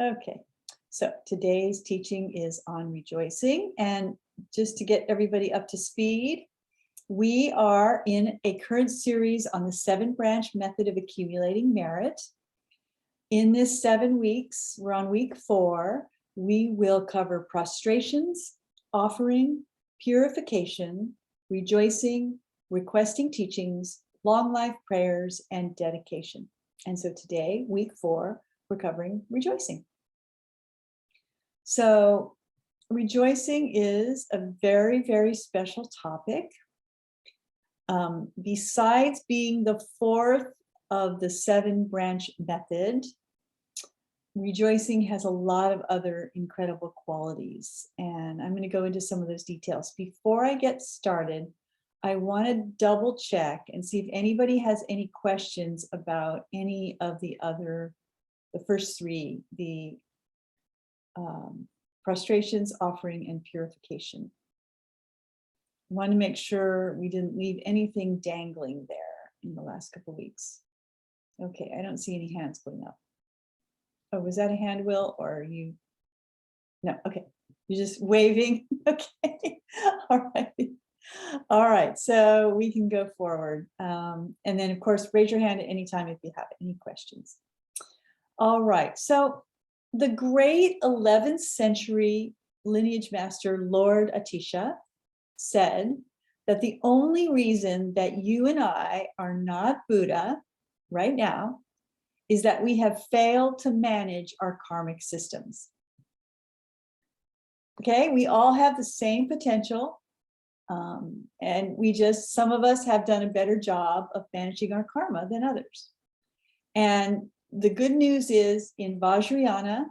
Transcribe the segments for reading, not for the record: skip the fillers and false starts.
Okay, so today's teaching is on rejoicing. And just to get everybody up to speed, we are in a current series on the 7-branch method of accumulating merit. In this 7 weeks, we're on week 4, we will cover prostrations, offering, purification, rejoicing, requesting teachings, long life prayers, and dedication. And so today, week 4, we're covering rejoicing. So rejoicing is a very, very special topic. Besides being the 4th of the 7-branch method, rejoicing has a lot of other incredible qualities. And I'm going to go into some of those details. Before I get started, I want to double check and see if anybody has any questions about any of the first 3, the prostrations, offering, and purification. I want to make sure we didn't leave anything dangling there in the last couple of weeks. Okay, I don't see any hands going up. Oh, was that a hand, Will, or are you? No, okay, you're just waving. Okay, all right. All right, so we can go forward. And then, of course, raise your hand at any time if you have any questions. All right, so the great 11th century lineage master, Lord Atisha, said that the only reason that you and I are not Buddha right now is that we have failed to manage our karmic systems. Okay, we all have the same potential, and some of us have done a better job of managing our karma than others. And the good news is in Vajrayana,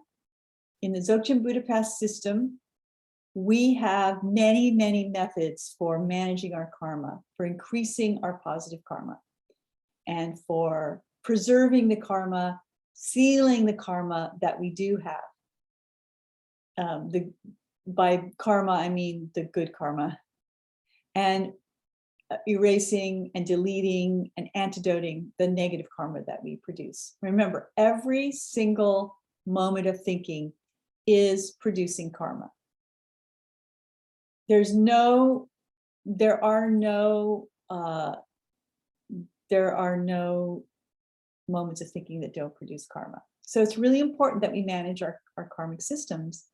in the Dzogchen Buddha system, we have many, many methods for managing our karma, for increasing our positive karma, and for preserving the karma, sealing the karma that we do have. By karma, I mean the good karma, and erasing and deleting and antidoting the negative karma that we produce. Remember, every single moment of thinking is producing karma. There are no moments of thinking that don't produce karma. So it's really important that we manage our karmic systems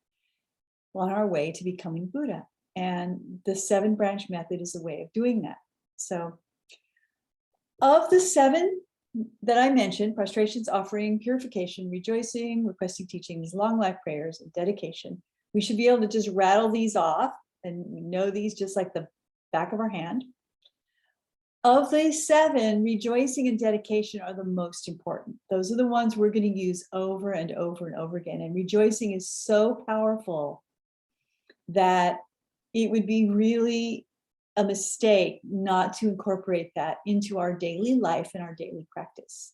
on our way to becoming Buddha. And the 7-branch method is a way of doing that. So of the 7 that I mentioned, prostrations, offering, purification, rejoicing, requesting teachings, long life prayers, and dedication, we should be able to just rattle these off, and we know these just like the back of our hand. Of these 7, rejoicing and dedication are the most important. Those are the ones we're going to use over and over and over again. And rejoicing is so powerful that it would be really a mistake not to incorporate that into our daily life and our daily practice.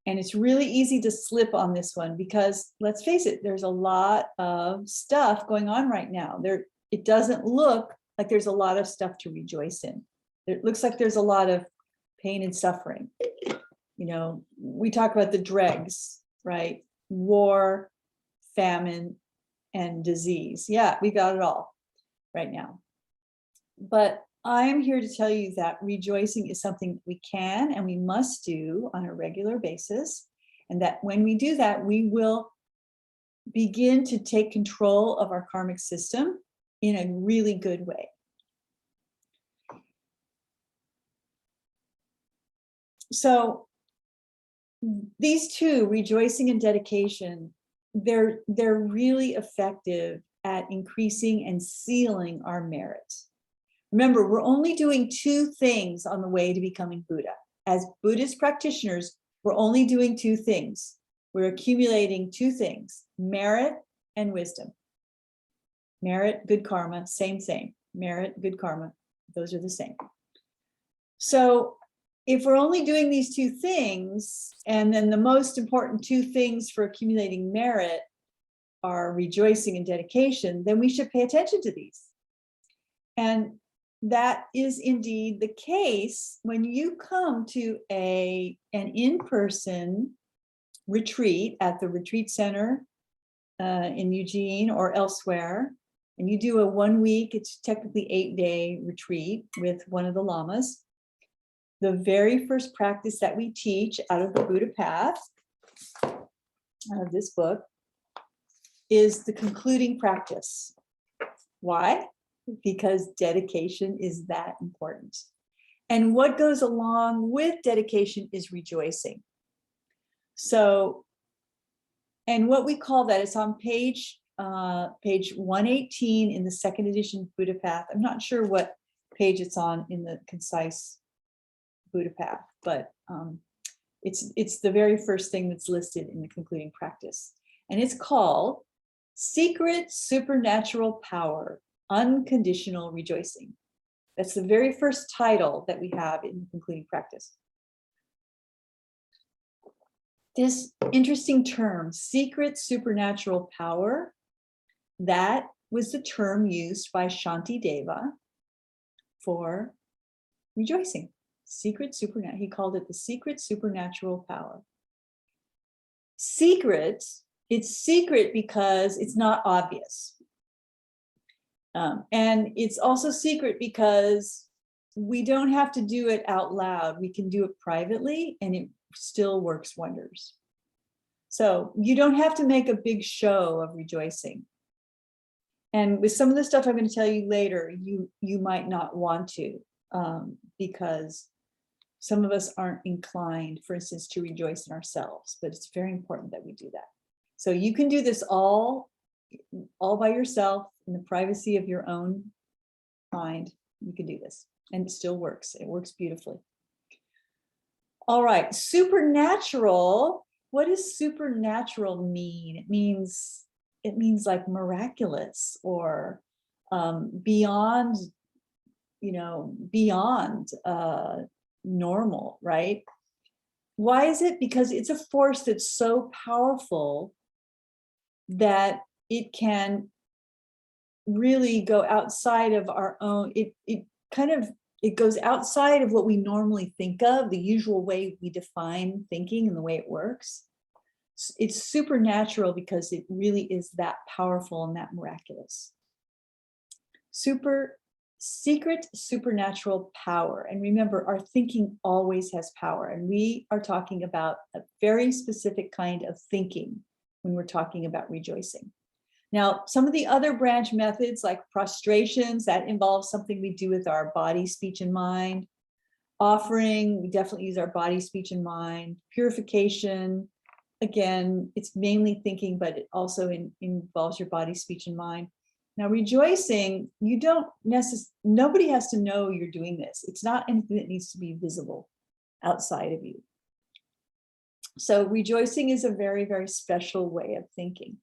And it's really easy to slip on this one because, let's face it, there's a lot of stuff going on right now. It doesn't look like there's a lot of stuff to rejoice in. It looks like there's a lot of pain and suffering. You know, we talk about the dregs, right? War, famine, and disease. Yeah, we got it all right now. But I'm here to tell you that rejoicing is something we can and we must do on a regular basis. And that when we do that, we will begin to take control of our karmic system in a really good way. So these 2, rejoicing and dedication, they're really effective at increasing and sealing our merit. Remember, we're only doing 2 things on the way to becoming Buddha. As Buddhist practitioners, we're only doing 2 things. We're accumulating 2 things, merit and wisdom. Merit, good karma, same. Merit, good karma, those are the same. So if we're only doing these 2 things, and then the most important 2 things for accumulating merit are rejoicing and dedication, then we should pay attention to these. And that is indeed the case when you come to an in-person retreat at the retreat center in Eugene or elsewhere, and you do a 1 week, it's technically 8-day retreat with one of the lamas. The very first practice that we teach out of the Buddha Path, out of this book, is the concluding practice. Why? Because dedication is that important. And what goes along with dedication is rejoicing. So, and what we call that, it's on page 118 in the second edition Buddha Path. I'm not sure what page it's on in the concise Buddha Path, but it's the very first thing that's listed in the concluding practice. And it's called Secret Supernatural Power, Unconditional Rejoicing. That's the very first title that we have in the concluding practice. This interesting term, secret supernatural power, that was the term used by Shantideva for rejoicing. Secret supernatural, he called it the secret supernatural power. Secret, it's secret because it's not obvious. And it's also secret because we don't have to do it out loud. We can do it privately and it still works wonders. So you don't have to make a big show of rejoicing. And with some of the stuff I'm going to tell you later, you might not want to, because some of us aren't inclined, for instance, to rejoice in ourselves, but it's very important that we do that. So you can do this all by yourself in the privacy of your own mind. You can do this and it still works. It works beautifully. All right, supernatural. What does supernatural mean? It means like miraculous or beyond, beyond normal, right? Why is it? Because it's a force that's so powerful that it can really go outside of our own, it goes outside of what we normally think of, the usual way we define thinking and the way it works. It's supernatural because it really is that powerful and that miraculous. Secret supernatural power. And remember, our thinking always has power. And we are talking about a very specific kind of thinking when we're talking about rejoicing. Now, some of the other branch methods like prostrations, that involves something we do with our body, speech, and mind. Offering, we definitely use our body, speech, and mind. Purification, again, it's mainly thinking, but it also involves your body, speech, and mind. Now, rejoicing, nobody has to know you're doing this. It's not anything that needs to be visible outside of you. So rejoicing is a very, very special way of thinking.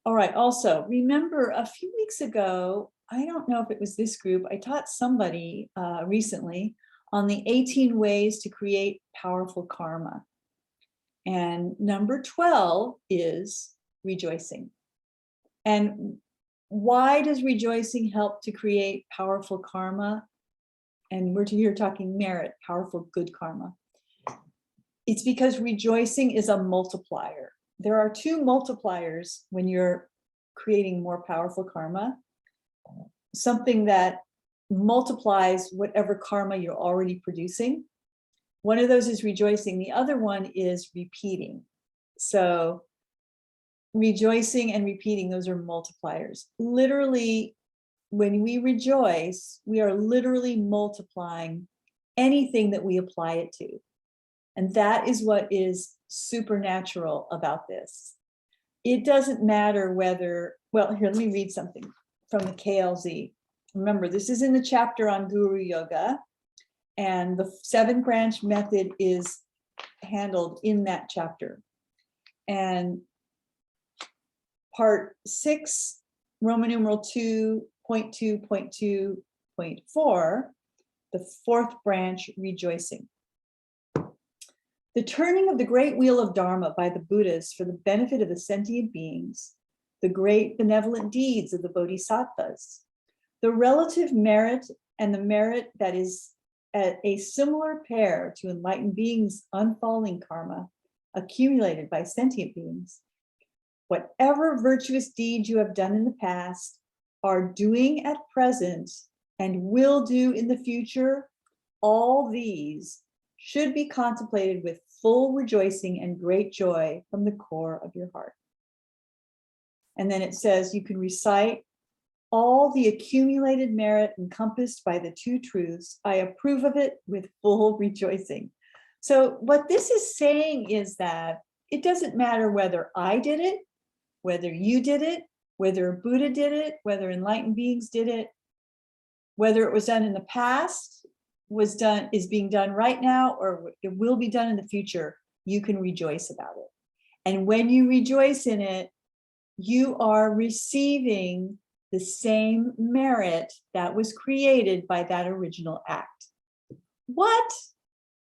All right, also, remember a few weeks ago, I don't know if it was this group, I taught somebody recently on the 18 ways to create powerful karma. And number 12 is rejoicing. And why does rejoicing help to create powerful karma? And we're here talking merit, powerful good karma. It's because rejoicing is a multiplier. There are two multipliers when you're creating more powerful karma. Something that multiplies whatever karma you're already producing. One of those is rejoicing. The other one is repeating. So rejoicing and repeating, those are multipliers. Literally, when we rejoice, we are literally multiplying anything that we apply it to. And that is what is supernatural about this. It doesn't matter whether, well, here, let me read something from the KLZ. Remember, this is in the chapter on Guru Yoga, and the 7-branch method is handled in that chapter. And part 6, Roman numeral 2.2.2.4, the 4th branch, rejoicing. The turning of the great wheel of Dharma by the Buddhas for the benefit of the sentient beings, the great benevolent deeds of the Bodhisattvas, the relative merit and the merit that is a similar pair to enlightened beings' unfalling karma accumulated by sentient beings. Whatever virtuous deeds you have done in the past, are doing at present, and will do in the future, all these should be contemplated with full rejoicing and great joy from the core of your heart. And then it says you can recite all the accumulated merit encompassed by the two truths. I approve of it with full rejoicing. So what this is saying is that it doesn't matter whether I did it, whether you did it, whether Buddha did it, whether enlightened beings did it, whether it was done in the past, is being done right now, or it will be done in the future, you can rejoice about it. And when you rejoice in it, you are receiving the same merit that was created by that original act. What?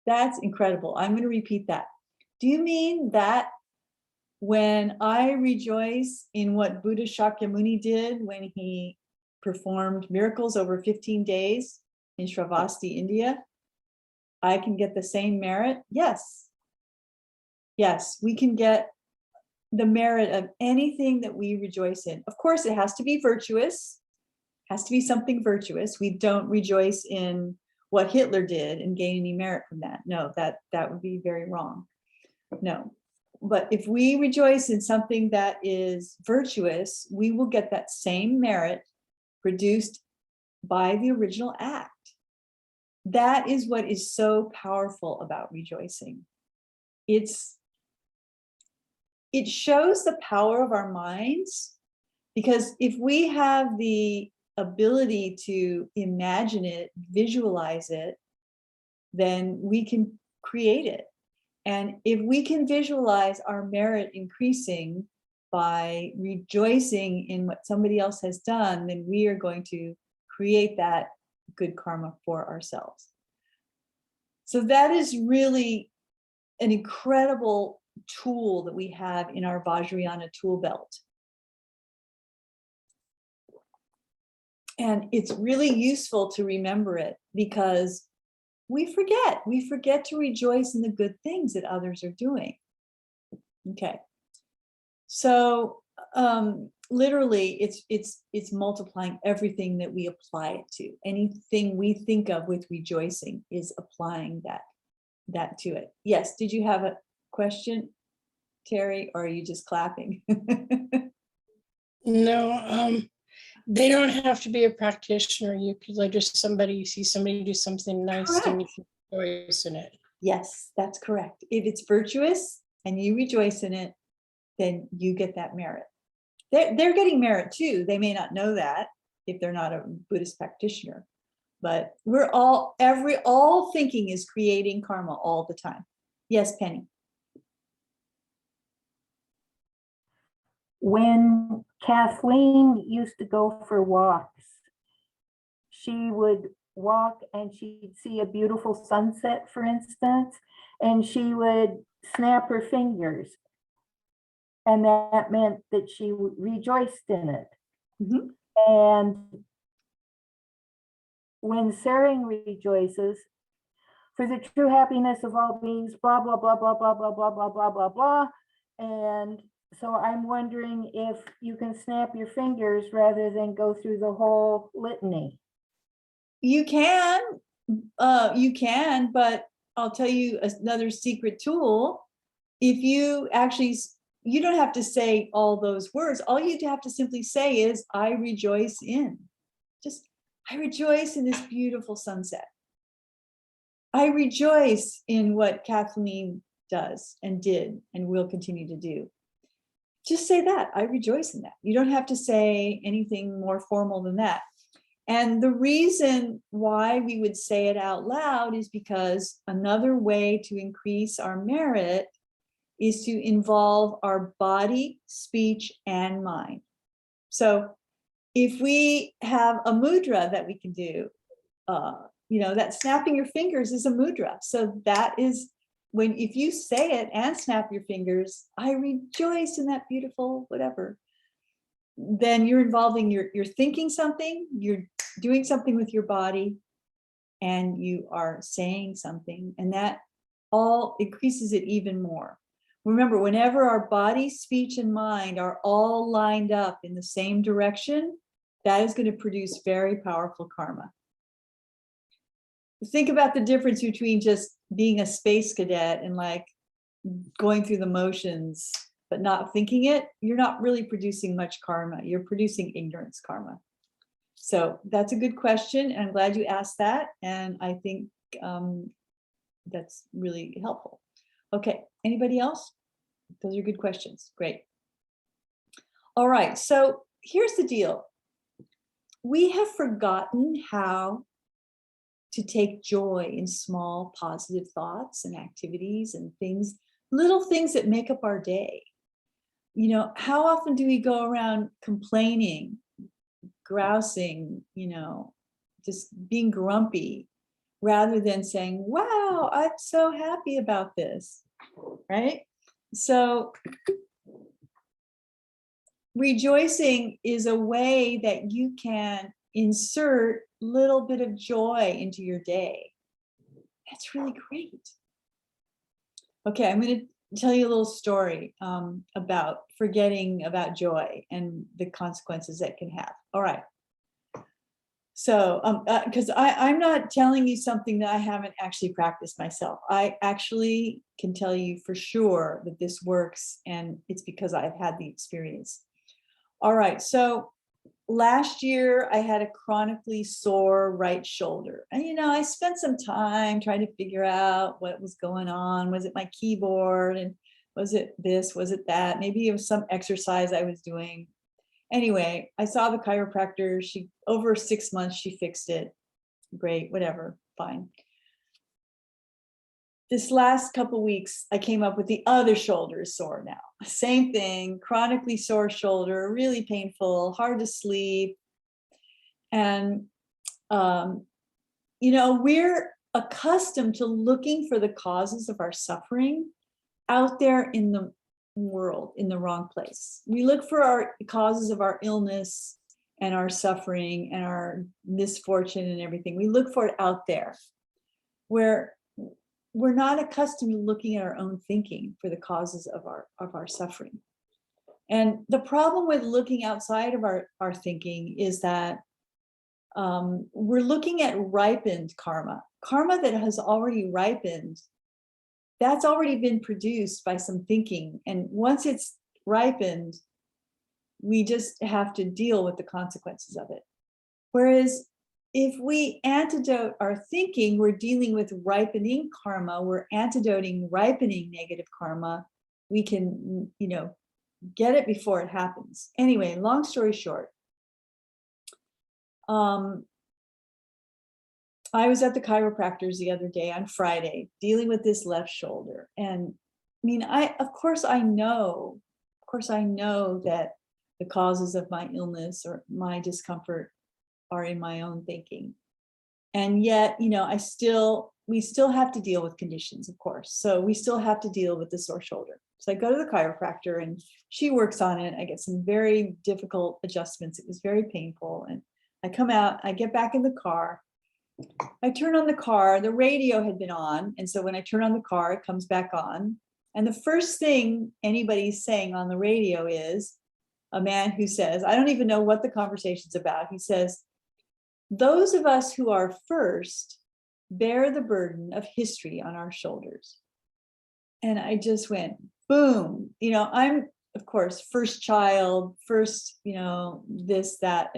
That's incredible. I'm going to repeat that. Do you mean that when I rejoice in what Buddha Shakyamuni did when he performed miracles over 15 days in Shravasti, India, I can get the same merit? Yes. Yes, we can get the merit of anything that we rejoice in. Of course, it has to be virtuous, has to be something virtuous. We don't rejoice in what Hitler did and gain any merit from that. No, that would be very wrong. No. But if we rejoice in something that is virtuous, we will get that same merit produced by the original act. That is what is so powerful about rejoicing. It shows the power of our minds, because if we have the ability to imagine it, visualize it, then we can create it. And if we can visualize our merit increasing by rejoicing in what somebody else has done, then we are going to create that good karma for ourselves. So that is really an incredible tool that we have in our Vajrayana tool belt. And it's really useful to remember it, because we forget to rejoice in the good things that others are doing. Okay. So literally it's multiplying everything that we apply it to. Anything we think of with rejoicing is applying that to it. Yes, did you have a question, Terry, or are you just clapping? No, they don't have to be a practitioner. You could like just see somebody do something nice and you can rejoice in it. Yes, that's correct. If it's virtuous and you rejoice in it, then you get that merit. They're getting merit too. They may not know that if they're not a Buddhist practitioner, but we're all thinking is creating karma all the time. Yes, Penny. When Kathleen used to go for walks, she would walk and she'd see a beautiful sunset, for instance, and she would snap her fingers. And that meant that she rejoiced in it. Mm-hmm. And when Sering rejoices, for the true happiness of all beings, blah, blah, blah, blah, blah, blah, blah, blah, blah, blah, blah. And so I'm wondering if you can snap your fingers rather than go through the whole litany. You can, but I'll tell you another secret tool. If you actually, you don't have to say all those words. All you have to simply say is, I rejoice in. Just, I rejoice in this beautiful sunset. I rejoice in what Kathleen does and did and will continue to do. Just say that, I rejoice in that. You don't have to say anything more formal than that. And the reason why we would say it out loud is because another way to increase our merit is to involve our body, speech, and mind. So if we have a mudra that we can do, that snapping your fingers is a mudra. So that is when, if you say it and snap your fingers, I rejoice in that beautiful whatever, then you're involving, you're thinking something, you're doing something with your body, and you are saying something, and that all increases it even more. Remember, whenever our body, speech, and mind are all lined up in the same direction, that is going to produce very powerful karma. Think about the difference between just being a space cadet and like going through the motions, but not thinking it. You're not really producing much karma. You're producing ignorance karma. So that's a good question. And I'm glad you asked that. And I think that's really helpful. Okay, anybody else? Those are good questions. Great. All right, so here's the deal. We have forgotten how to take joy in small positive thoughts and activities and things, little things that make up our day. You know, how often do we go around complaining, grousing, you know, just being grumpy, rather than saying, wow, I'm so happy about this, right? So rejoicing is a way that you can insert a little bit of joy into your day. That's really great. Okay, I'm going to tell you a little story about forgetting about joy and the consequences that can have. All right. So, because I'm not telling you something that I haven't actually practiced myself. I actually can tell you for sure that this works, and it's because I've had the experience. All right, so last year I had a chronically sore right shoulder. And, you know, I spent some time trying to figure out what was going on. Was it my keyboard? And was it this? Was it that? Maybe it was some exercise I was doing. Anyway, I saw the chiropractor. Over 6 months, she fixed it. Great, whatever, fine. This last couple weeks, I came up with the other shoulder is sore now. Same thing, chronically sore shoulder, really painful, hard to sleep. And, you know, we're accustomed to looking for the causes of our suffering out there in the world, in the wrong place. We look for our causes of our illness and our suffering and our misfortune and everything. We look for it out there, where we're not accustomed to looking at our own thinking for the causes of our suffering. And the problem with looking outside of our thinking is that we're looking at ripened karma that has already ripened. That's already been produced by some thinking. And once it's ripened, we just have to deal with the consequences of it. Whereas if we antidote our thinking, we're dealing with ripening karma, we're antidoting ripening negative karma, we can, you know, get it before it happens. Anyway, long story short, I was at the chiropractor's the other day on Friday, dealing with this left shoulder. And I mean, of course I know that the causes of my illness or my discomfort are in my own thinking. And yet, you know, we still have to deal with conditions, of course. So we still have to deal with the sore shoulder. So I go to the chiropractor and she works on it. I get some very difficult adjustments. It was very painful. And I come out, I get back in the car. I turn on the car, the radio had been on. And so when I turn on the car, it comes back on. And the first thing anybody's saying on the radio is a man who says, I don't even know what the conversation's about. He says, those of us who are first bear the burden of history on our shoulders. And I just went, boom. You know, I'm, of course, first child, first, you know, this, that,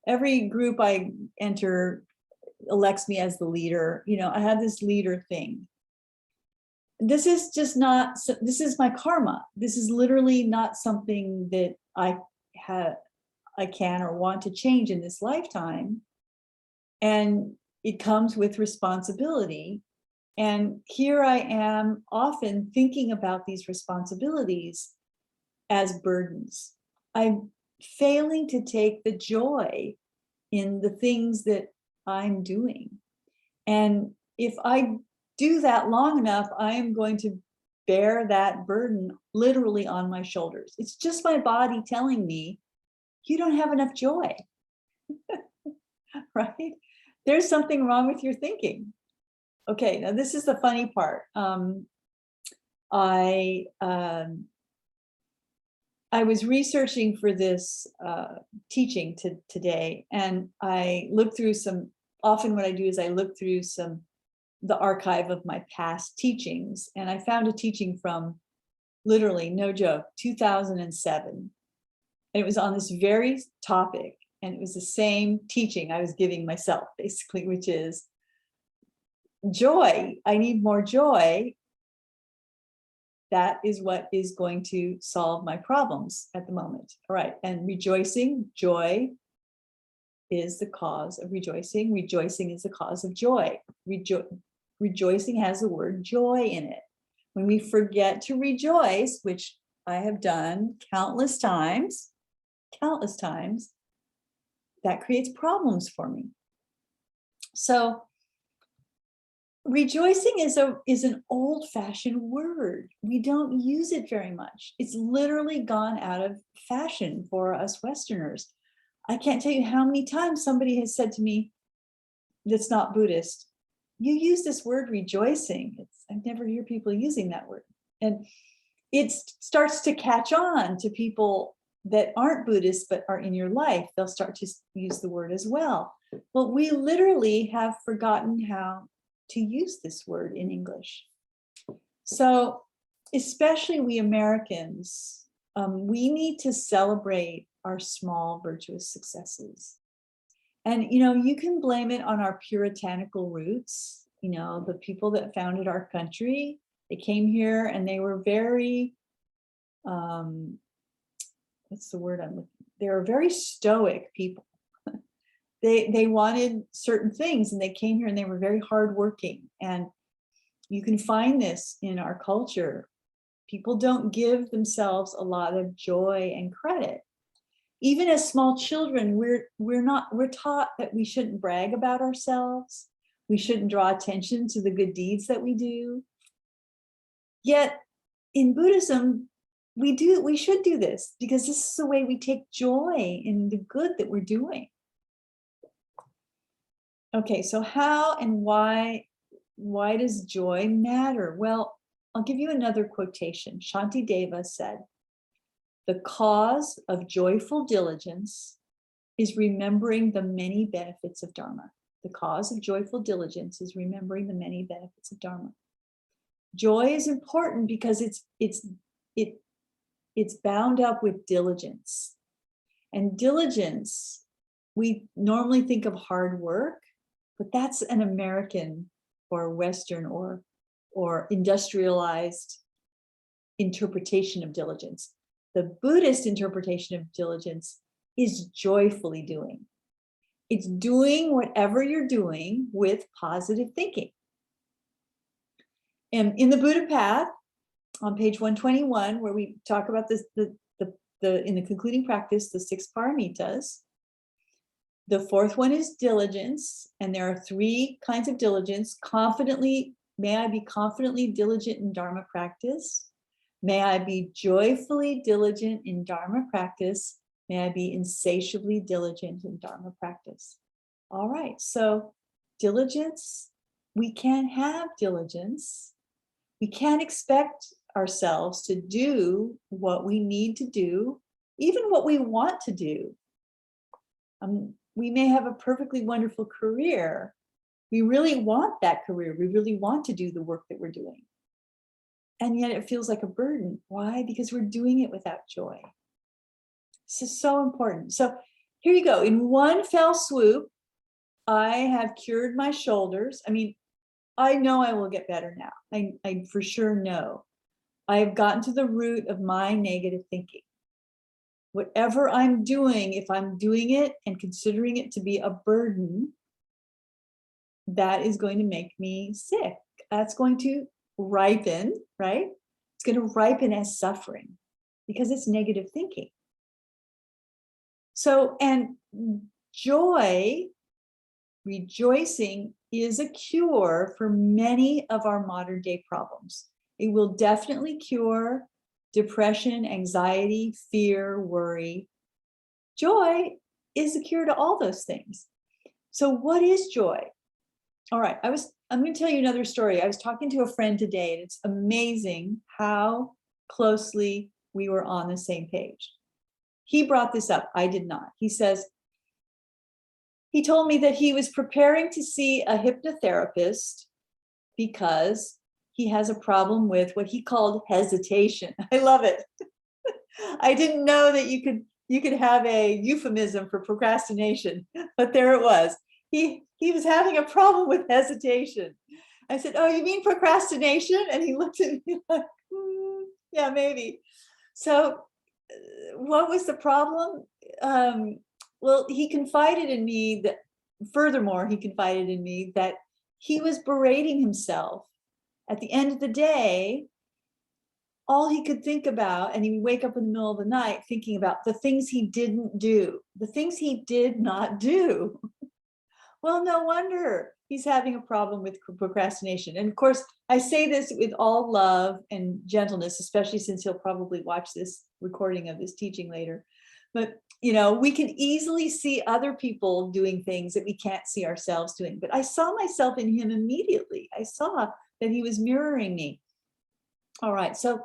every group I enter elects me as the leader. You know, I have this leader thing. This is just not, this is my karma. This is literally not something that I can or want to change in this lifetime. And it comes with responsibility. And here I am often thinking about these responsibilities as burdens. I'm failing to take the joy in the things that I'm doing. And if I do that long enough, I am going to bear that burden literally on my shoulders. It's just my body telling me, you don't have enough joy, right? there's something wrong with your thinking. Okay, now this is the funny part. I was researching for this teaching today, and I looked through some, often what I do is I look through the archive of my past teachings, and I found a teaching from, literally, no joke, 2007. And it was on this very topic, and it was the same teaching I was giving myself, basically, which is joy. I need more joy. That is what is going to solve my problems at the moment. All right, and rejoicing, joy is the cause of rejoicing. Rejoicing is the cause of joy. Rejoicing has the word joy in it. When we forget to rejoice, which I have done countless times, that creates problems for me. So rejoicing is an old-fashioned word. We don't use it very much. It's literally gone out of fashion for us Westerners. I can't tell you how many times somebody has said to me that's not Buddhist, you use this word rejoicing. I never hear people using that word. And it starts to catch on to people that aren't Buddhist but are in your life. They'll start to use the word as well. Well, we literally have forgotten how to use this word in English. So especially we Americans, we need to celebrate our small virtuous successes. And, you can blame it on our puritanical roots. The people that founded our country, they came here and they were very, what's the word I'm looking for? They were very stoic people. They wanted certain things, and they came here and they were very hardworking. And you can find this in our culture. People don't give themselves a lot of joy and credit. Even as small children, we're taught that we shouldn't brag about ourselves. We shouldn't draw attention to the good deeds that we do. Yet in Buddhism, we should do this, because this is the way we take joy in the good that we're doing. Okay, so how and why does joy matter? Well, I'll give you another quotation. Shantideva said, "The cause of joyful diligence is remembering the many benefits of Dharma." The cause of joyful diligence is remembering the many benefits of Dharma. Joy is important because it's bound up with diligence. And diligence, we normally think of hard work, but that's an American or Western or industrialized interpretation of diligence. The Buddhist interpretation of diligence is joyfully doing. It's doing whatever you're doing with positive thinking. And in the Buddha Path, on page 121, where we talk about this, in the concluding practice, the 6 paramitas, the 4th one is diligence, and there are 3 kinds of diligence. May I be confidently diligent in Dharma practice? May I be joyfully diligent in Dharma practice? May I be insatiably diligent in Dharma practice? All right, so diligence, we can't have diligence. We can't expect ourselves to do what we need to do, even what we want to do. We may have a perfectly wonderful career. We really want that career. We really want to do the work that we're doing. And yet it feels like a burden. Why? Because we're doing it without joy. This is so important. So here you go. In one fell swoop, I have cured my shoulders. I mean, I know I will get better now. I for sure know. I have gotten to the root of my negative thinking. Whatever I'm doing, if I'm doing it and considering it to be a burden, that is going to make me sick. That's going to ripen, right? It's going to ripen as suffering because it's negative thinking. So, and joy, rejoicing, is a cure for many of our modern day problems. It will definitely cure depression, anxiety, fear, worry. Joy is the cure to all those things. So what is joy? All right, I'm going to tell you another story. I was talking to a friend today, and it's amazing how closely we were on the same page. He brought this up. I did not. He says, he told me that he was preparing to see a hypnotherapist because he has a problem with what he called hesitation. I love it. I didn't know that you could have a euphemism for procrastination, but there it was. He was having a problem with hesitation. I said, "Oh, you mean procrastination?" And he looked at me like, yeah, maybe. So what was the problem? Well, he confided in me that, furthermore, he confided in me that he was berating himself. At the end of the day, all he could think about, and he would wake up in the middle of the night thinking about the things he didn't do, the things he did not do. Well, no wonder he's having a problem with procrastination. And of course, I say this with all love and gentleness, especially since he'll probably watch this recording of this teaching later. But, we can easily see other people doing things that we can't see ourselves doing. But I saw myself in him immediately. I saw that he was mirroring me. All right, so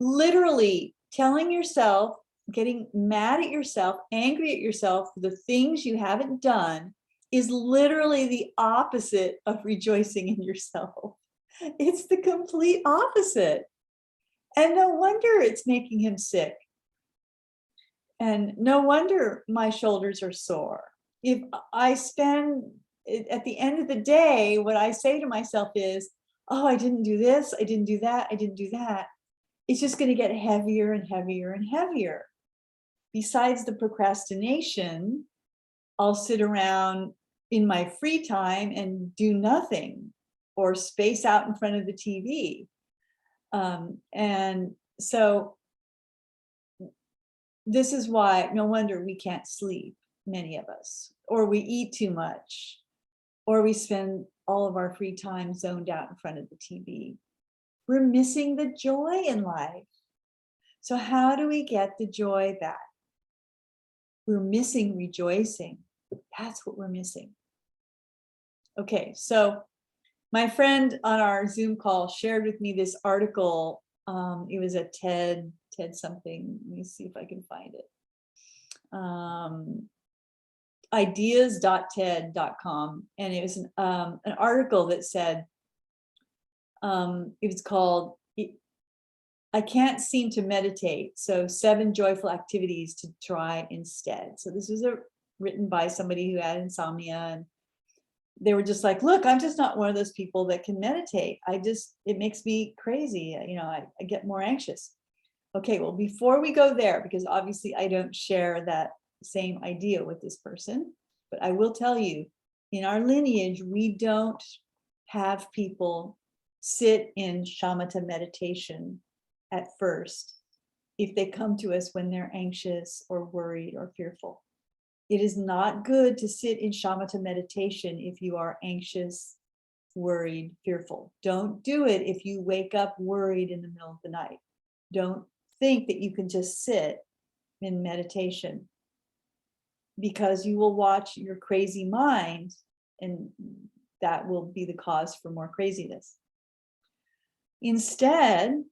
literally telling yourself, getting mad at yourself, angry at yourself for the things you haven't done is literally the opposite of rejoicing in yourself. It's the complete opposite. And no wonder it's making him sick. And no wonder my shoulders are sore. If I spend, at the end of the day, what I say to myself is, oh, I didn't do this, I didn't do that, I didn't do that. It's just going to get heavier and heavier and heavier. Besides the procrastination, I'll sit around in my free time and do nothing or space out in front of the TV. And so this is why, no wonder we can't sleep, many of us, or we eat too much, or we spend all of our free time zoned out in front of the TV. We're missing the joy in life. So how do we get the joy back? We're missing rejoicing. That's what we're missing. Okay, so my friend on our Zoom call shared with me this article. It was a TED something. Let me see if I can find it. Ideas.ted.com. And it was an article that said, it was called, I Can't Seem to Meditate, so 7 joyful activities to try instead. So this was written by somebody who had insomnia, and they were just like, look, I'm just not one of those people that can meditate. It makes me crazy. I get more anxious. Okay, well, before we go there, because obviously I don't share that same idea with this person, but I will tell you, in our lineage, we don't have people sit in shamatha meditation at first if they come to us when they're anxious or worried or fearful. It is not good to sit in shamatha meditation if you are anxious, worried, fearful. Don't do it if you wake up worried in the middle of the night. Don't think that you can just sit in meditation, because you will watch your crazy mind, and that will be the cause for more craziness. Instead,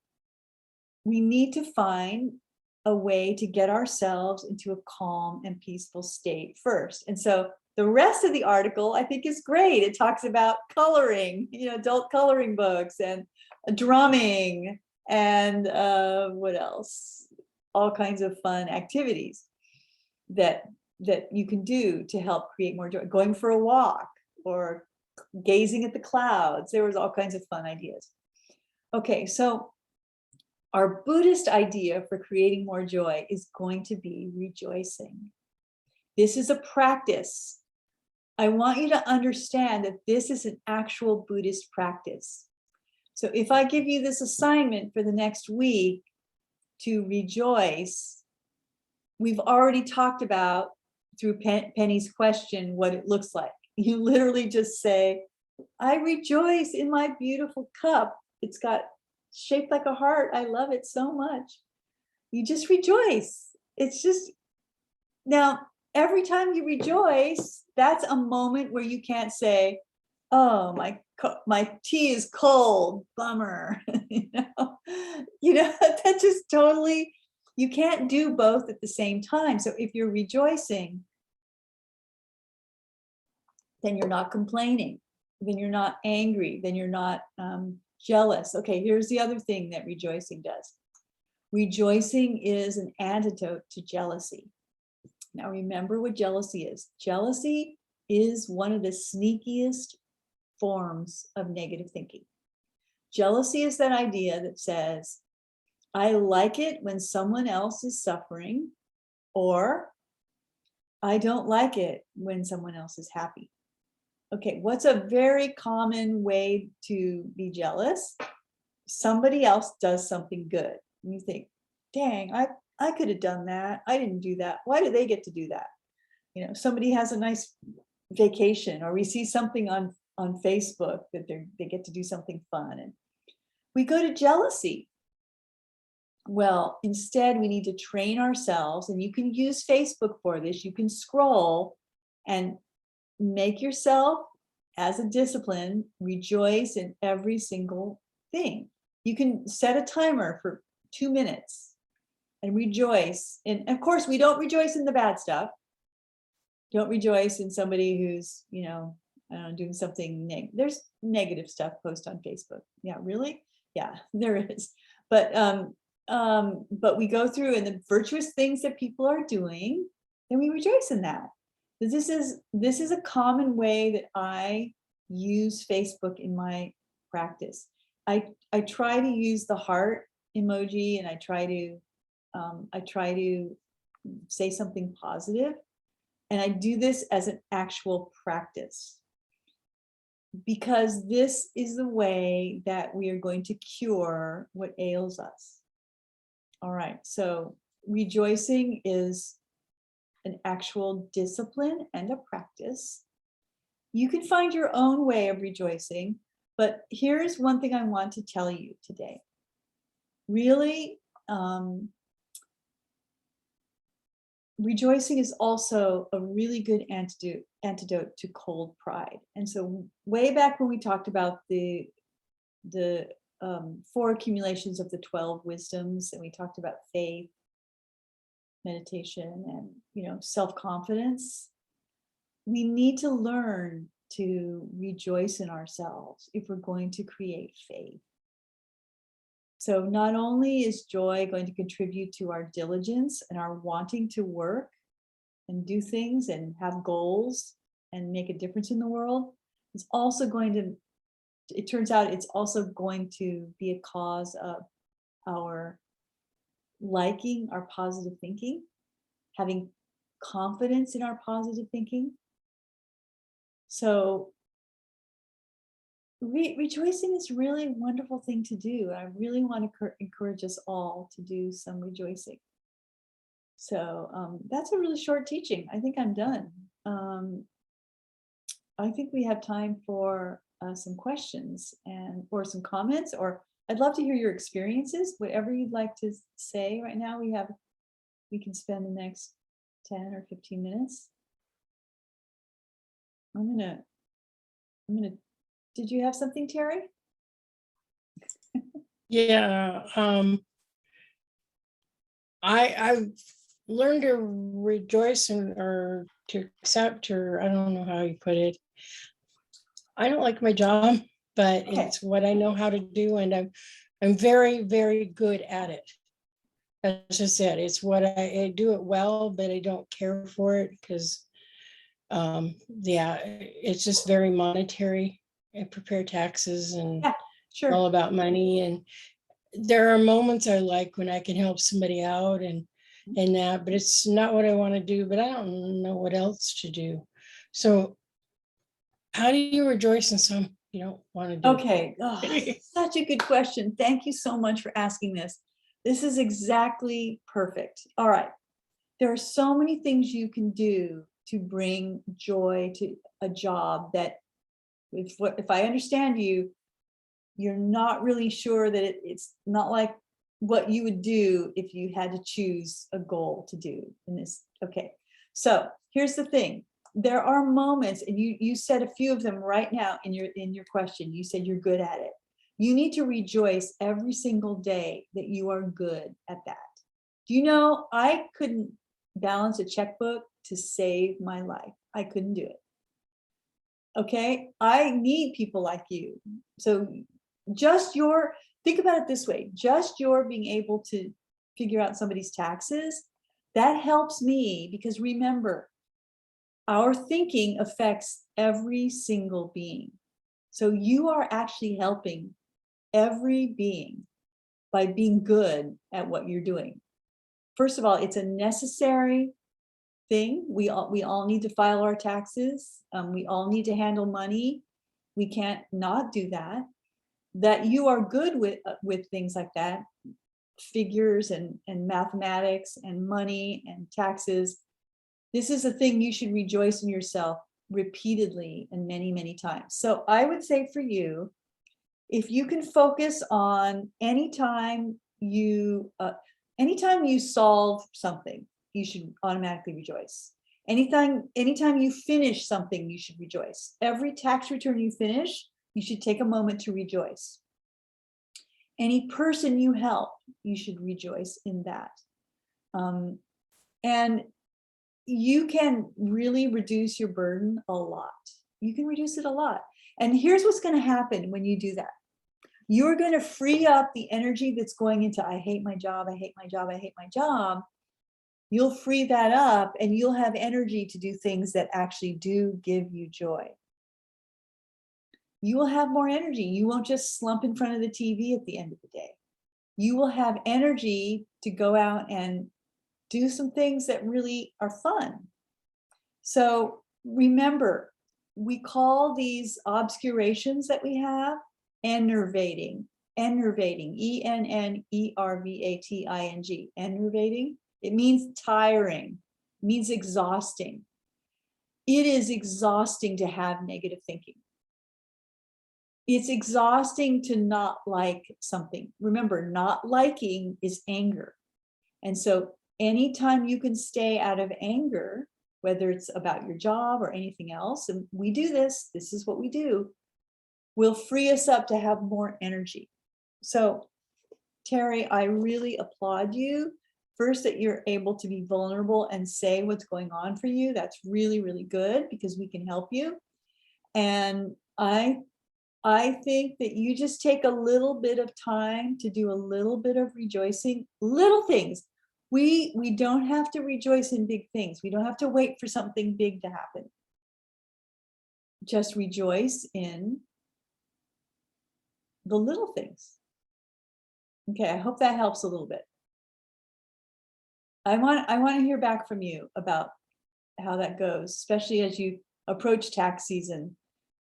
we need to find a way to get ourselves into a calm and peaceful state first. And so the rest of the article, I think, is great. It talks about coloring, adult coloring books, and drumming, and what else? All kinds of fun activities that you can do to help create more joy. Going for a walk or gazing at the clouds. There was all kinds of fun ideas. Okay, so our Buddhist idea for creating more joy is going to be rejoicing. This is a practice. I want you to understand that this is an actual Buddhist practice. So if I give you this assignment for the next week to rejoice, we've already talked about, through Penny's question, what it looks like. You literally just say, I rejoice in my beautiful cup. It's got shaped like a heart. I love it so much. You just rejoice. It's just, now every time you rejoice, that's a moment where you can't say, oh, my tea is cold, bummer. That's just totally, you can't do both at the same time. So if you're rejoicing, then you're not complaining, then you're not angry, then you're not jealous. Okay, here's the other thing that rejoicing does. Rejoicing is an antidote to jealousy. Now remember what jealousy is. Jealousy is one of the sneakiest forms of negative thinking. Jealousy is that idea that says, I like it when someone else is suffering, or I don't like it when someone else is happy. Okay, what's a very common way to be jealous? Somebody else does something good. And you think, dang, I could have done that. I didn't do that. Why do they get to do that? Somebody has a nice vacation, or we see something on Facebook that they get to do something fun, and we go to jealousy. Well, instead we need to train ourselves, and you can use Facebook for this. You can scroll and make yourself, as a discipline, rejoice in every single thing. You can set a timer for 2 minutes and rejoice. And of course, we don't rejoice in the bad stuff. Don't rejoice in somebody who's, I don't know, doing something there's negative stuff posted on Facebook. Yeah, really? Yeah, there is. But we go through and the virtuous things that people are doing, and we rejoice in that. This is a common way that I use Facebook in my practice. I try to use the heart emoji, and I try to say something positive, and I do this as an actual practice, because this is the way that we are going to cure what ails us. All right, so rejoicing is an actual discipline and a practice. You can find your own way of rejoicing, but here's one thing I want to tell you today. Really, rejoicing is also a really good antidote to cold pride. And so way back when we talked about the 4 accumulations of the 12 wisdoms, and we talked about faith, meditation, and self-confidence, we need to learn to rejoice in ourselves if we're going to create faith. So not only is joy going to contribute to our diligence and our wanting to work and do things and have goals and make a difference in the world, it's also going to, it turns out it's also going to be a cause of our liking our positive thinking, having confidence in our positive thinking. So rejoicing is really a wonderful thing to do. I really want to encourage us all to do some rejoicing. So that's a really short teaching. I think I'm done. I think we have time for some questions or some comments, or I'd love to hear your experiences, whatever you'd like to say right now. We can spend the next 10 or 15 minutes. I'm gonna, did you have something, Terry? Yeah, I've learned to rejoice or to accept, or I don't know how you put it. I don't like my job, but Okay. it's what I know how to do, and I'm very, very good at it. As I said, it's what I do it well, but I don't care for it because, yeah, it's just very monetary. I prepare taxes and Yeah, sure. all about money, and there are moments I like when I can help somebody out and that, but it's not what I want to do, but I don't know what else to do. So how do you rejoice in something you don't want to do? Okay, such a good question. Thank you so much for asking this. This is exactly perfect. All right, there are so many things you can do to bring joy to a job that, if I understand you, you're not really sure that it's not like what you would do if you had to choose a goal to do in this. Okay, So here's the thing. There are moments, and you said a few of them right now in your question. You said you're good at it. You need to rejoice every single day that you are good at that. Do you know, I couldn't balance a checkbook to save my life. I couldn't do it. Okay, I need people like you. So think about it this way, just your being able to figure out somebody's taxes, that helps me, because remember, our thinking affects every single being. So you are actually helping every being by being good at what you're doing. First of all, it's a necessary thing. We all need to file our taxes. We all need to handle money. We can't not do that. That you are good with things like that, figures and mathematics and money and taxes. This is a thing you should rejoice in yourself repeatedly and many, many times. So I would say for you, if you can focus on anytime you solve something, you should automatically rejoice. Anytime you finish something, you should rejoice. Every tax return you finish, you should take a moment to rejoice. Any person you help, you should rejoice in that. And you can really reduce your burden a lot. You can reduce it a lot. And here's what's going to happen when you do that. You're going to free up the energy that's going into, I hate my job, I hate my job, I hate my job. You'll free that up and you'll have energy to do things that actually do give you joy. You will have more energy. You won't just slump in front of the TV at the end of the day. You will have energy to go out and do some things that really are fun. So remember, we call these obscurations that we have enervating, E-N-N-E-R-V-A-T-I-N-G, enervating. It means tiring, it means exhausting. It is exhausting to have negative thinking. It's exhausting to not like something. Remember, not liking is anger. And so anytime you can stay out of anger, whether it's about your job or anything else, and we do this is what we do, will free us up to have more energy. So Terry, I really applaud you. First, that you're able to be vulnerable and say what's going on for you. That's really, really good, because we can help you. And I think that you just take a little bit of time to do a little bit of rejoicing, little things. We don't have to rejoice in big things. We don't have to wait for something big to happen. Just rejoice in the little things. Okay, I hope that helps a little bit. I want to hear back from you about how that goes, especially as you approach tax season.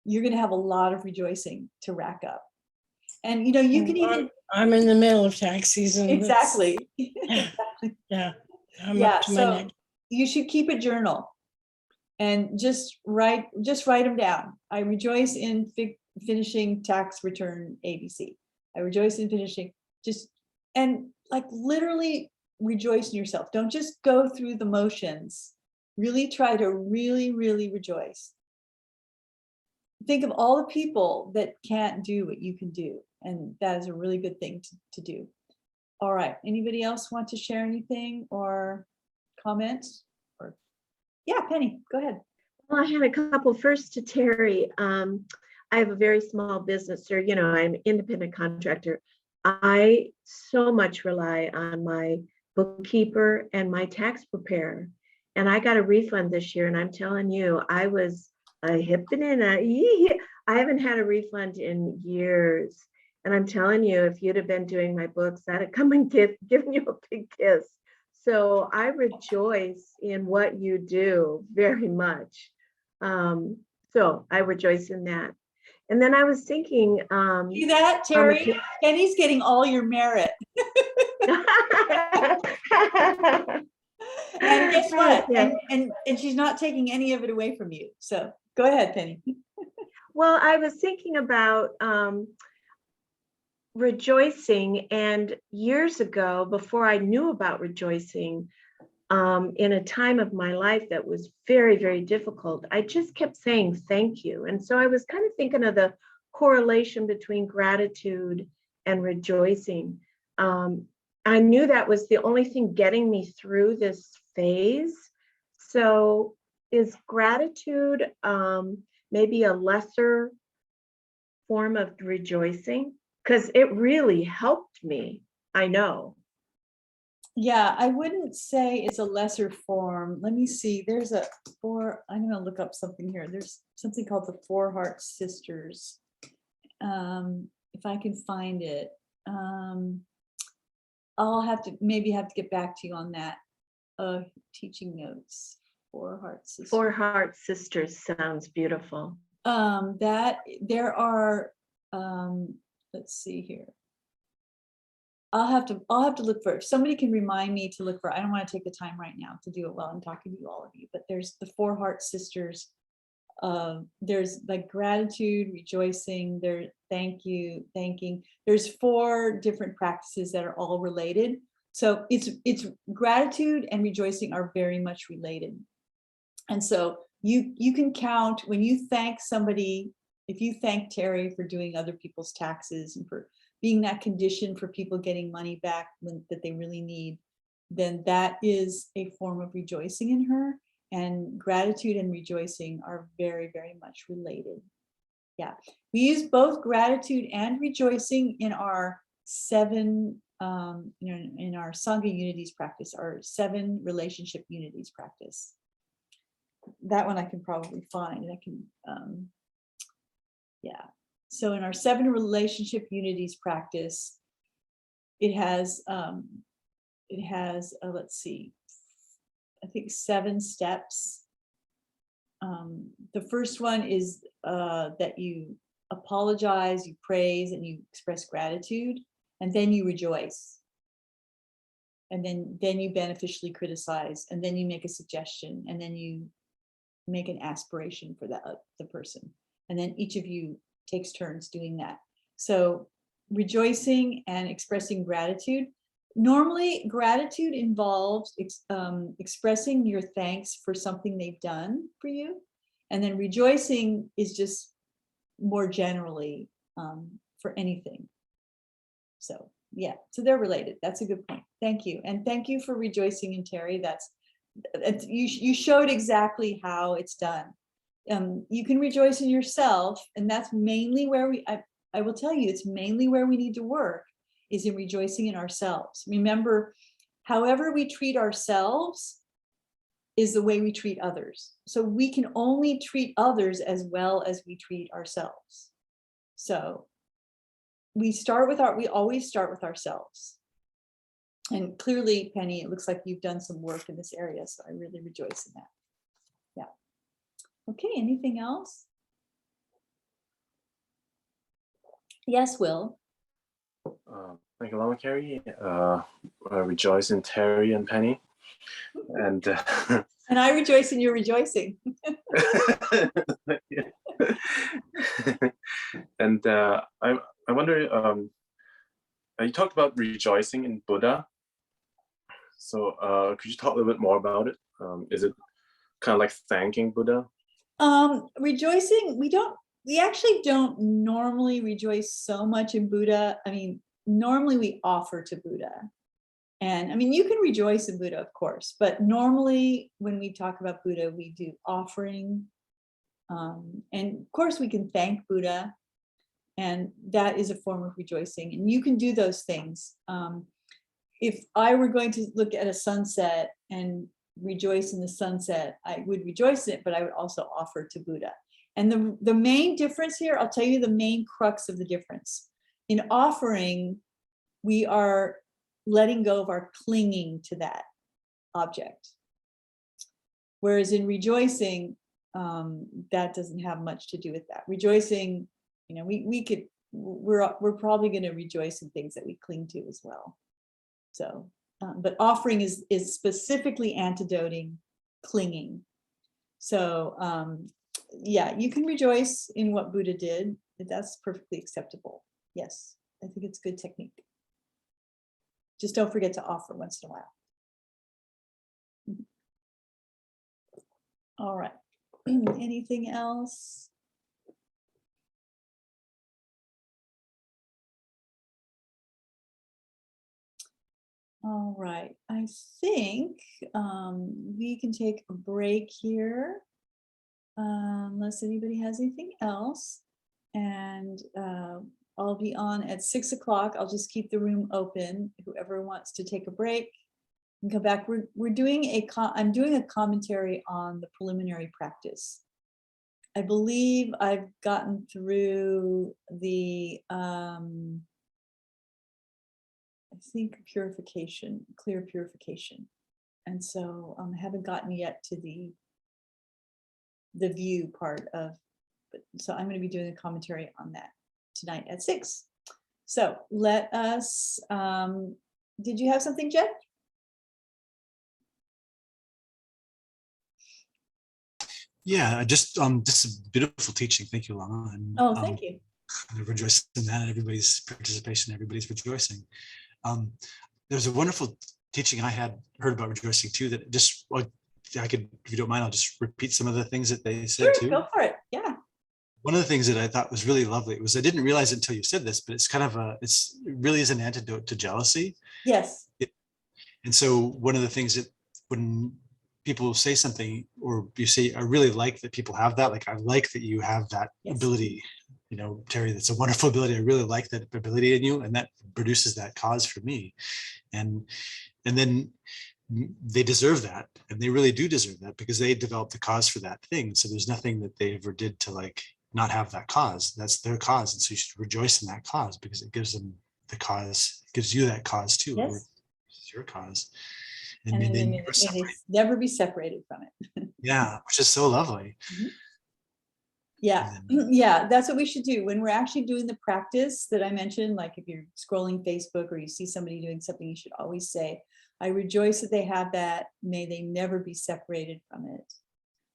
You're going to have a lot of rejoicing to rack up. And you can even, I'm in the middle of tax season. exactly. Yeah. I'm Yeah, up to my so neck. you should keep a journal and just write them down. I rejoice in finishing tax return ABC. I rejoice in finishing, and like literally rejoice in yourself. Don't just go through the motions. Really try to really, really rejoice. Think of all the people that can't do what you can do. And that is a really good thing to do. All right. Anybody else want to share anything or comment? Or yeah, Penny, go ahead. Well, I had a couple. First to Terry. I have a very small business, or I'm an independent contractor. I so much rely on my bookkeeper and my tax preparer. And I got a refund this year, and I'm telling you, I was a hip and I haven't had a refund in years. And I'm telling you, if you'd have been doing my books, I'd have come and given you a big kiss. So I rejoice in what you do very much. So I rejoice in that. And then I was thinking, See that, Terry? Penny's getting all your merit. And guess what? Yeah. And she's not taking any of it away from you. So go ahead, Penny. Well, I was thinking about rejoicing, and years ago, before I knew about rejoicing, in a time of my life that was very, very difficult, I just kept saying thank you. And so I was kind of thinking of the correlation between gratitude and rejoicing. I knew that was the only thing getting me through this phase. So is gratitude maybe a lesser form of rejoicing? Because it really helped me, I know. Yeah, I wouldn't say it's a lesser form. Let me see. There's a I'm gonna look up something here. There's something called the Four Heart Sisters. If I can find it. I'll maybe have to get back to you on that. Teaching notes. Four Heart Sisters. Four Heart Sisters sounds beautiful. That there are, let's see here. I'll have to look for it. If somebody can remind me to look for it. I don't want to take the time right now to do it while I'm talking to you, all of you, but there's the Four Heart Sisters. There's like gratitude, rejoicing, there, thank you, thanking. There's 4 different practices that are all related. So it's gratitude and rejoicing are very much related. And so you can count when you thank somebody, if you thank Terry for doing other people's taxes and for being that condition for people getting money back that they really need, then that is a form of rejoicing in her. And gratitude and rejoicing are very, very much related. Yeah, we use both gratitude and rejoicing in our 7, in our Sangha Unities practice, our 7 relationship unities practice. That one I can probably find. I can, yeah. So in our 7 relationship unities practice, it has let's see, I think 7 steps. The first one is that you apologize, you praise, and you express gratitude, and then you rejoice. And then you beneficially criticize, and then you make a suggestion, and then you make an aspiration for the person. And then each of you takes turns doing that. So rejoicing and expressing gratitude. Normally, gratitude involves expressing your thanks for something they've done for you. And then rejoicing is just more generally for anything. So yeah, so they're related. That's a good point. Thank you. And thank you for rejoicing in Terry. You showed exactly how it's done. You can rejoice in yourself, and that's mainly where I will tell you, it's mainly where we need to work, is in rejoicing in ourselves. Remember, however we treat ourselves is the way we treat others. So we can only treat others as well as we treat ourselves. So we always start with ourselves. And clearly, Penny, it looks like you've done some work in this area, so I really rejoice in that. Yeah. Okay, anything else? Yes, Will. Thank you, Lama Carrie. Rejoice in Terry and Penny. And And I rejoice in your rejoicing. And I wonder, you talked about rejoicing in Buddha. So could you talk a little bit more about it? Is it kind of like thanking Buddha? Rejoicing, we actually don't normally rejoice so much in Buddha. I mean, normally we offer to Buddha. And I mean, you can rejoice in Buddha, of course, but normally when we talk about Buddha, we do offering. And of course we can thank Buddha, and that is a form of rejoicing. And you can do those things. If I were going to look at a sunset and rejoice in the sunset, I would rejoice in it, but I would also offer to Buddha. And the main difference here, I'll tell you the main crux of the difference. In offering, we are letting go of our clinging to that object. Whereas in rejoicing, that doesn't have much to do with that. Rejoicing, you know, we're probably going to rejoice in things that we cling to as well. So, but offering is specifically antidoting clinging. So, yeah, you can rejoice in what Buddha did. That's perfectly acceptable. Yes, I think it's a good technique. Just don't forget to offer once in a while. All right. Anything else? All right, I think we can take a break here. Unless anybody has anything else. And I'll be on at 6 o'clock. I'll just keep the room open. Whoever wants to take a break and come back. We're doing I'm doing a commentary on the preliminary practice. I believe I've gotten through the I think purification, clear purification. And so I haven't gotten yet to the view part of, so I'm going to be doing a commentary on that tonight at 6. So let us, did you have something, Jed? Yeah, just this is beautiful teaching. Thank you, Lama. And, Oh, thank you. I rejoice in that, everybody's participation, everybody's rejoicing. There's a wonderful teaching I had heard about rejoicing too, that just, well, I could, if you don't mind, I'll just repeat some of the things that they said Sure, too. go for it. Yeah. One of the things that I thought was really lovely was, I didn't realize it until you said this, but it's kind of it really is an antidote to jealousy. Yes. And so one of the things that when people say something, or you say, I really like that people have that, like, I like that you have that Yes. ability, you know, Terry, that's a wonderful ability. I really like that ability in you. And that produces that cause for me. And then they deserve that. And they really do deserve that, because they developed the cause for that thing. So there's nothing that they ever did to like not have that cause. That's their cause. And so you should rejoice in that cause, because it gives them the cause, gives you that cause too. Or Yes. it's your cause. And may then they may never they separate. never be separated from it. Yeah, which is so lovely. Yeah, And then- yeah, that's what we should do when we're actually doing the practice that I mentioned. Like if you're scrolling Facebook or you see somebody doing something, you should always say, I rejoice that they have that. May they never be separated from it.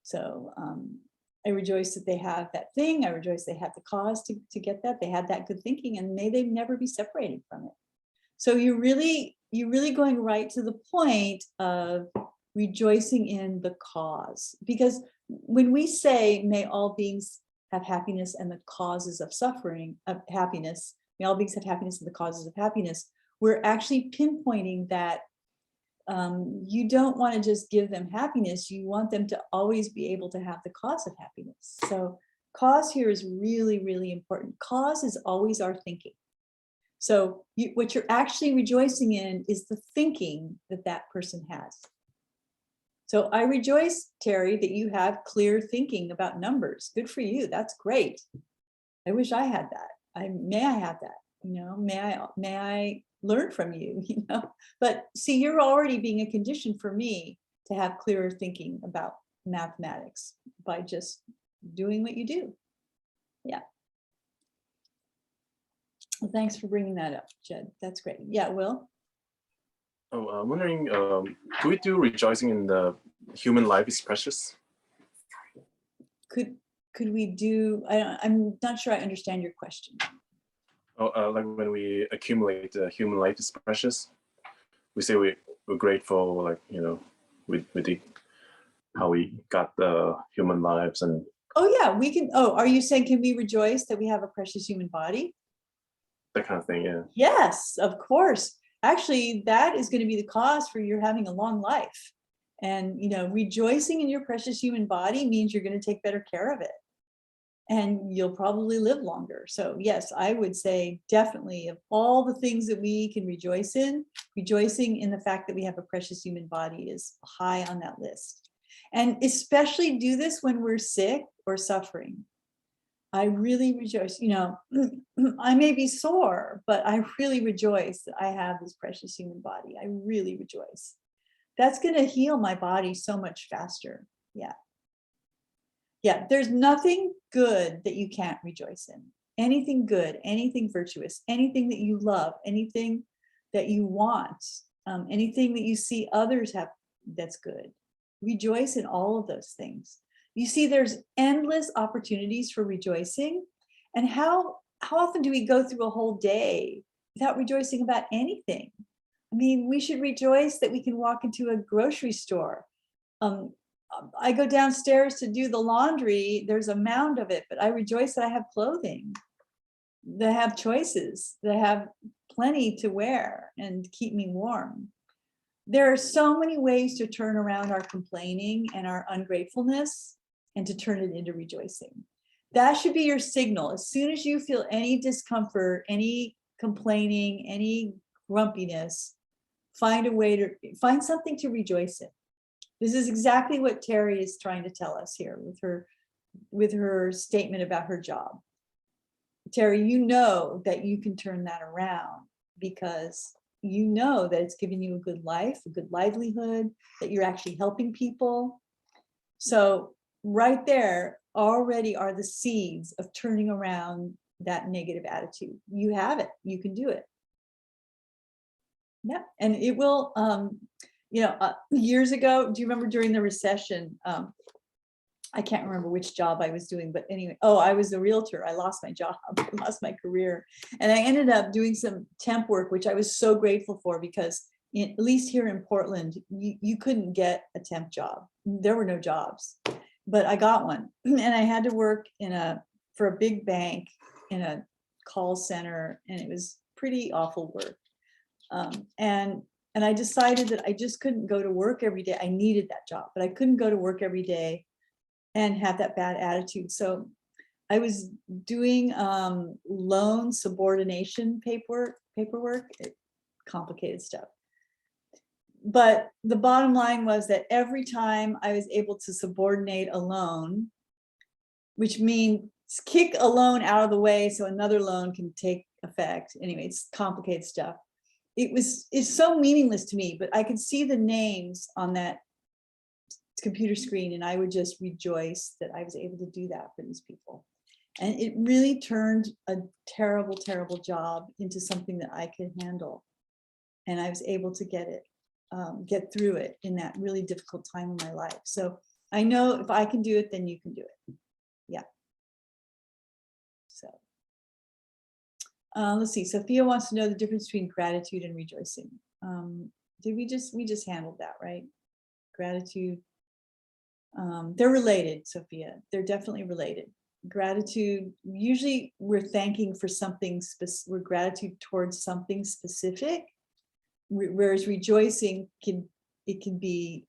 So I rejoice that they have that thing. I rejoice they have the cause to get that. They had that good thinking, and may they never be separated from it. So you're really going right to the point of rejoicing in the cause. Because when we say, may all beings have happiness and the causes of suffering, of happiness, may all beings have happiness and the causes of happiness, we're actually pinpointing that you don't want to just give them happiness, you want them to always be able to have the cause of happiness. So cause here is really, really important. Cause is always our thinking. So what you're actually rejoicing in is the thinking that that person has. So I rejoice, Terry, that you have clear thinking about numbers. Good for you. That's great. I wish I had that. May I have that? You know, may I learn from you? You know, but see, you're already being a condition for me to have clearer thinking about mathematics by just doing what you do. Yeah. Well, thanks for bringing that up, Jed. That's great. Yeah, Will? Oh, I'm wondering, do we do rejoicing in the human life is precious? Could we do, I'm not sure I understand your question. Oh, like when we accumulate human life is precious, we say we're grateful, like, you know, with the how we got the human lives and. Oh yeah, we can. Oh, are you saying, can we rejoice that we have a precious human body? That kind of thing, yeah. Yes, of course. Actually, that is going to be the cause for your having a long life. And, you know, rejoicing in your precious human body means you're going to take better care of it. And you'll probably live longer. So yes, I would say definitely, of all the things that we can rejoice in, rejoicing in the fact that we have a precious human body is high on that list. And especially do this when we're sick or suffering. I really rejoice, you know, I may be sore, but I really rejoice that I have this precious human body. I really rejoice. That's going to heal my body so much faster. Yeah. Yeah, there's nothing good that you can't rejoice in. Anything good, anything virtuous, anything that you love, anything that you want, anything that you see others have that's good. Rejoice in all of those things. You see, there's endless opportunities for rejoicing. And how often do we go through a whole day without rejoicing about anything? I mean, we should rejoice that we can walk into a grocery store. I go downstairs to do the laundry, there's a mound of it, but I rejoice that I have clothing, that have choices, that have plenty to wear and keep me warm. There are so many ways to turn around our complaining and our ungratefulness and to turn it into rejoicing. That should be your signal. As soon as you feel any discomfort, any complaining, any grumpiness, find a way to find something to rejoice in. This is exactly what Terry is trying to tell us here with her statement about her job. Terry, you know that you can turn that around because you know that it's giving you a good life, a good livelihood, that you're actually helping people. So right there already are the seeds of turning around that negative attitude. You have it, you can do it. Yeah, and it will, years ago, do you remember during the recession? I can't remember which job I was doing, but anyway, I was a realtor. I lost my job, I lost my career. And I ended up doing some temp work, which I was so grateful for because at least here in Portland, you couldn't get a temp job. There were no jobs, but I got one. And I had to work for a big bank in a call center, and it was pretty awful work. And I decided that I just couldn't go to work every day. I needed that job, but I couldn't go to work every day and have that bad attitude. So I was doing loan subordination paperwork, complicated stuff. But the bottom line was that every time I was able to subordinate a loan, which means kick a loan out of the way so another loan can take effect. Anyway, it's complicated stuff. It's so meaningless to me, but I could see the names on that computer screen and I would just rejoice that I was able to do that for these people. And it really turned a terrible, terrible job into something that I could handle. And I was able to get through it in that really difficult time in my life. So I know if I can do it, then you can do it. Yeah. So let's see. Sophia wants to know the difference between gratitude and rejoicing. We just handled that, right? Gratitude. They're related, Sophia. They're definitely related. Gratitude, usually we're thanking for something, we're gratitude towards something specific, whereas rejoicing can be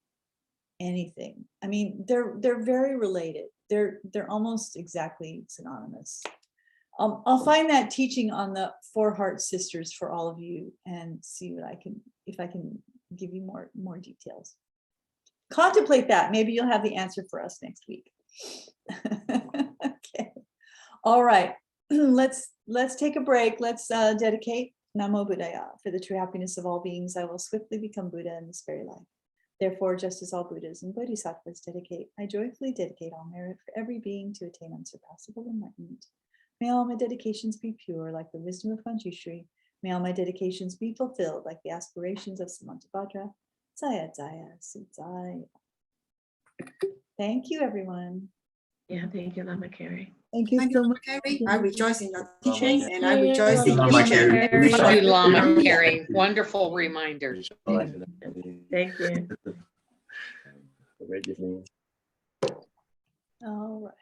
anything. I mean, they're very related. They're almost exactly synonymous. I'll find that teaching on the 4 Heart Sisters for all of you and see if I can give you more details. Contemplate that. Maybe you'll have the answer for us next week. Okay. All right. Let's take a break. Let's dedicate Namo Buddhaya. For the true happiness of all beings, I will swiftly become Buddha in this very life. Therefore, just as all Buddhas and Bodhisattvas dedicate, I joyfully dedicate all merit for every being to attain unsurpassable enlightenment. May all my dedications be pure like the wisdom of Manjushri. May all my dedications be fulfilled like the aspirations of Samantabhadra. Jaya Jaya Sujaya. Thank you, everyone. Yeah, thank you, Lama Carrie. Thank you so much. Carrie. I rejoice in your Lama teachings Carrie. and I rejoice in Lama you. Carrie. Thank you, Lama Carrie. Wonderful reminder. Thank you. Great evening. All right.